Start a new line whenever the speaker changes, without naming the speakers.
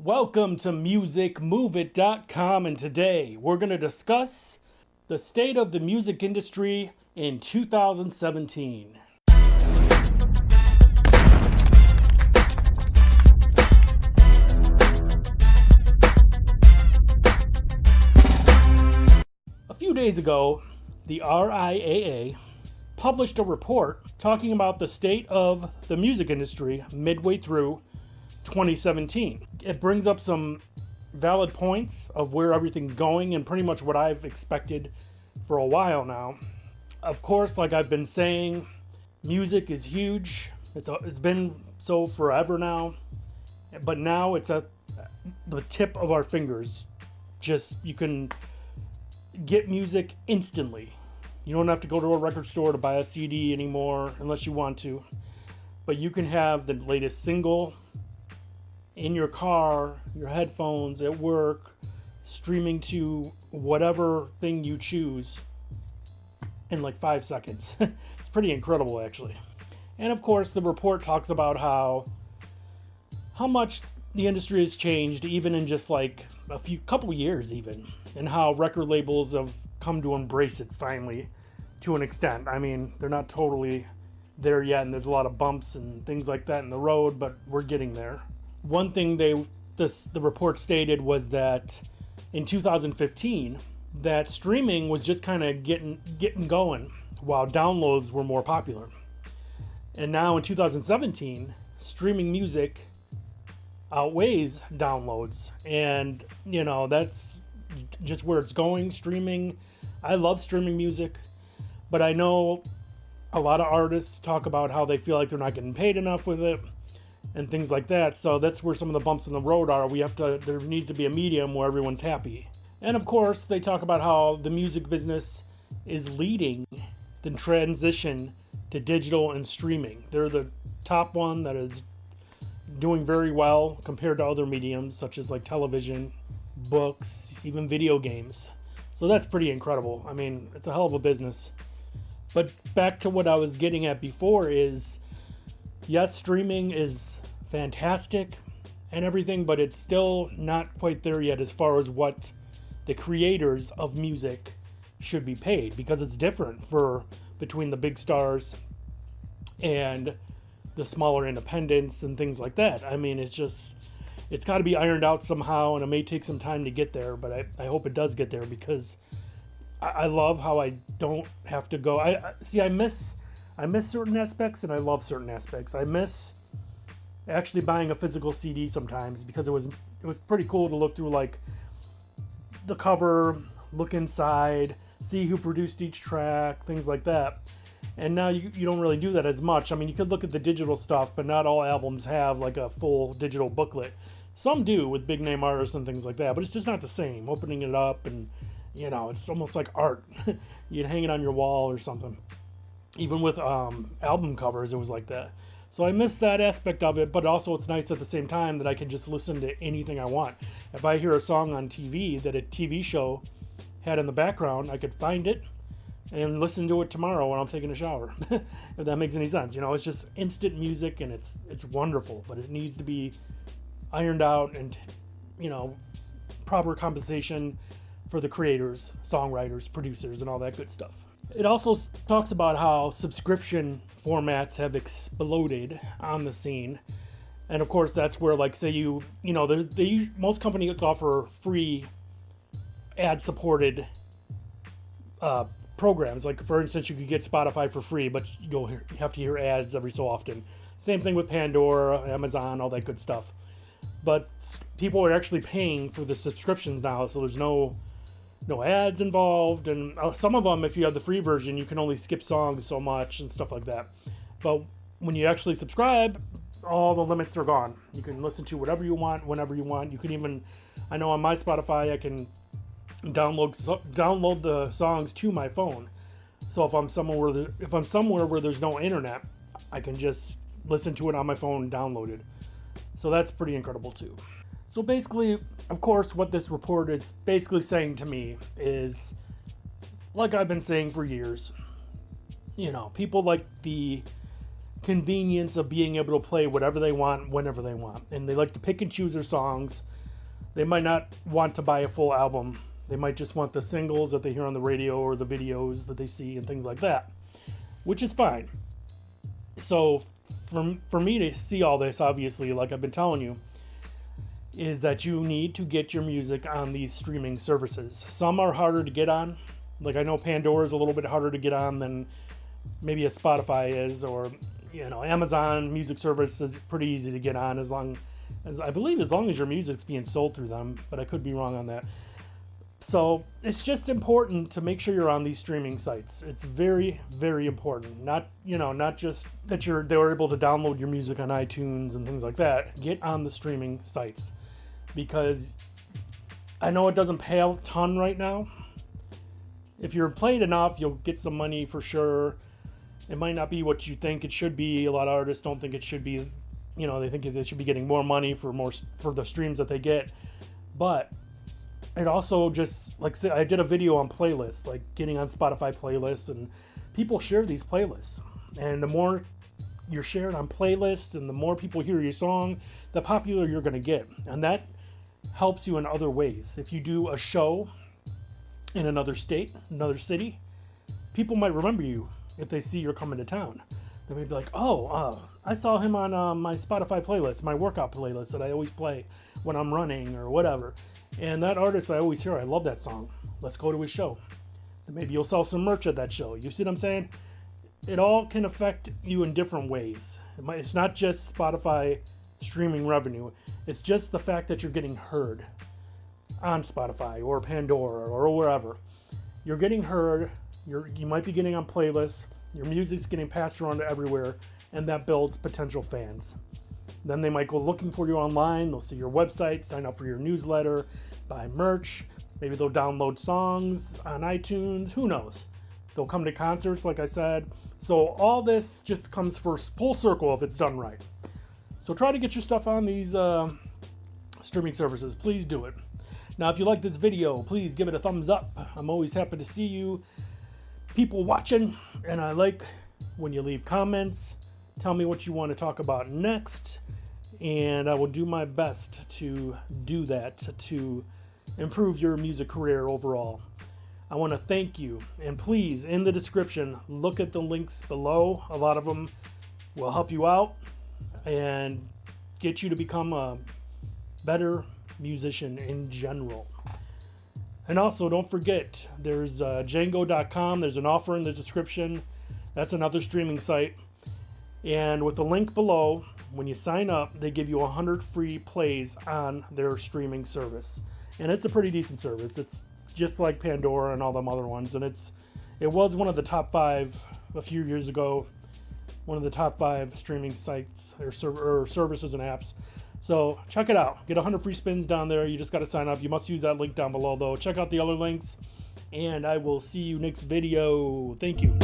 Welcome to musicmoveit.com, and today we're going to discuss the state of the music industry in 2017. A few days ago, the RIAA published a report talking about the state of the music industry midway through 2017. It brings up some valid points of where everything's going and pretty much what I've expected for a while now. Of course, like I've been saying, music is huge. It's been so forever now, but now it's at the tip of our fingers. Just you can get music instantly. You don't have to go to a record store to buy a CD anymore unless you want to, but you can have the latest single in your car, your headphones, at work, streaming to whatever thing you choose in like 5 seconds. It's pretty incredible, actually. And of course, the report talks about how much the industry has changed, even in just like couple years even, and how record labels have come to embrace it finally to an extent. I mean, they're not totally there yet, and there's a lot of bumps and things like that in the road, but we're getting there. One thing the report stated was that in 2015, that streaming was just kind of getting going while downloads were more popular. And now in 2017, streaming music outweighs downloads. And, you know, that's just where it's going. Streaming, I love streaming music, but I know a lot of artists talk about how they feel like they're not getting paid enough with it and things like that. So that's where some of the bumps in the road are. There needs to be a medium where everyone's happy. And of course, they talk about how the music business is leading the transition to digital and streaming. They're the top one that is doing very well compared to other mediums such as like television, books, even video games. So that's pretty incredible. I mean, it's a hell of a business. But back to what I was getting at before is, yes, streaming is fantastic and everything, but it's still not quite there yet as far as what the creators of music should be paid, because it's different between the big stars and the smaller independents and things like that. I mean, it's got to be ironed out somehow, and it may take some time to get there, but I hope it does get there, because I love how I don't have to go. I miss certain aspects, and I love certain aspects. I miss actually buying a physical CD sometimes, because it was pretty cool to look through like the cover, look inside, see who produced each track, things like that. And now you don't really do that as much. I mean, you could look at the digital stuff, but not all albums have like a full digital booklet. Some do with big name artists and things like that, but it's just not the same. Opening it up and, you know, it's almost like art. You'd hang it on your wall or something. Even with album covers, it was like that. So I miss that aspect of it, but also it's nice at the same time that I can just listen to anything I want. If I hear a song on TV that a TV show had in the background, I could find it and listen to it tomorrow when I'm taking a shower. If that makes any sense. You know, it's just instant music, and it's wonderful, but it needs to be ironed out and, you know, proper compensation for the creators, songwriters, producers, and all that good stuff. It also talks about how subscription formats have exploded on the scene. And of course, that's where, like, say most companies offer free ad-supported programs. Like, for instance, you could get Spotify for free, but you'll have to hear ads every so often. Same thing with Pandora, Amazon, all that good stuff. But people are actually paying for the subscriptions now, so there's no ads involved, and some of them, if you have the free version, you can only skip songs so much and stuff like that. But when you actually subscribe, all the limits are gone. You can listen to whatever you want, whenever you want. You can even, I know on my Spotify, I can download the songs to my phone. So if I'm somewhere where there's no internet, I can just listen to it on my phone, downloaded. So that's pretty incredible too. So basically, of course, what this report is basically saying to me is, like I've been saying for years, you know, people like the convenience of being able to play whatever they want, whenever they want. And they like to pick and choose their songs. They might not want to buy a full album. They might just want the singles that they hear on the radio or the videos that they see and things like that, which is fine. So for me to see all this, obviously, like I've been telling you, is that you need to get your music on these streaming services. Some are harder to get on. Like I know Pandora is a little bit harder to get on than maybe a Spotify is, or Amazon Music Service is pretty easy to get on as long as your music's being sold through them, but I could be wrong on that. So it's just important to make sure you're on these streaming sites. It's very, very important. Not just that they're able to download your music on iTunes and things like that. Get on the streaming sites, because I know it doesn't pay a ton right now. If you're playing enough, you'll get some money for sure. It might not be what you think it should be. A lot of artists don't think it should be. They think they should be getting more money for the streams that they get, but it also just, like, say I did a video on playlists, like getting on Spotify playlists, and people share these playlists. And the more you're shared on playlists and the more people hear your song, the popular you're going to get. And that helps you in other ways. If you do a show in another state, another city, people might remember you if they see you're coming to town. They may be like, I saw him on my Spotify playlist, my workout playlist that I always play when I'm running or whatever. And that artist I always hear, I love that song. Let's go to his show. And maybe you'll sell some merch at that show. You see what I'm saying? It all can affect you in different ways. It's not just Spotify streaming revenue. It's just the fact that you're getting heard on Spotify or Pandora or wherever. You're getting heard. You might be getting on playlists. Your music's getting passed around everywhere, and that builds potential fans. Then they might go looking for you online. They'll see your website, sign up for your newsletter, buy merch. Maybe they'll download songs on iTunes. Who knows? They'll come to concerts, like I said. So all this just comes full circle if it's done right. So try to get your stuff on these streaming services. Please do it. Now, if you like this video, please give it a thumbs up. I'm always happy to see you people watching, and I like when you leave comments. Tell me what you want to talk about next, and I will do my best to do that to improve your music career overall. I want to thank you, and please, in the description, look at the links below. A lot of them will help you out and get you to become a better musician in general. And also, don't forget, there's Jango.com. There's an offer in the description. That's another streaming site. And with the link below, when you sign up, they give you 100 free plays on their streaming service. And it's a pretty decent service. It's just like Pandora and all them other ones. And it was one of the top 5 a few years ago. One of the top 5 streaming sites or services and apps. So check it out. Get 100 free spins down there. You just got to sign up. You must use that link down below, though. Check out the other links, and I will see you next video. Thank you.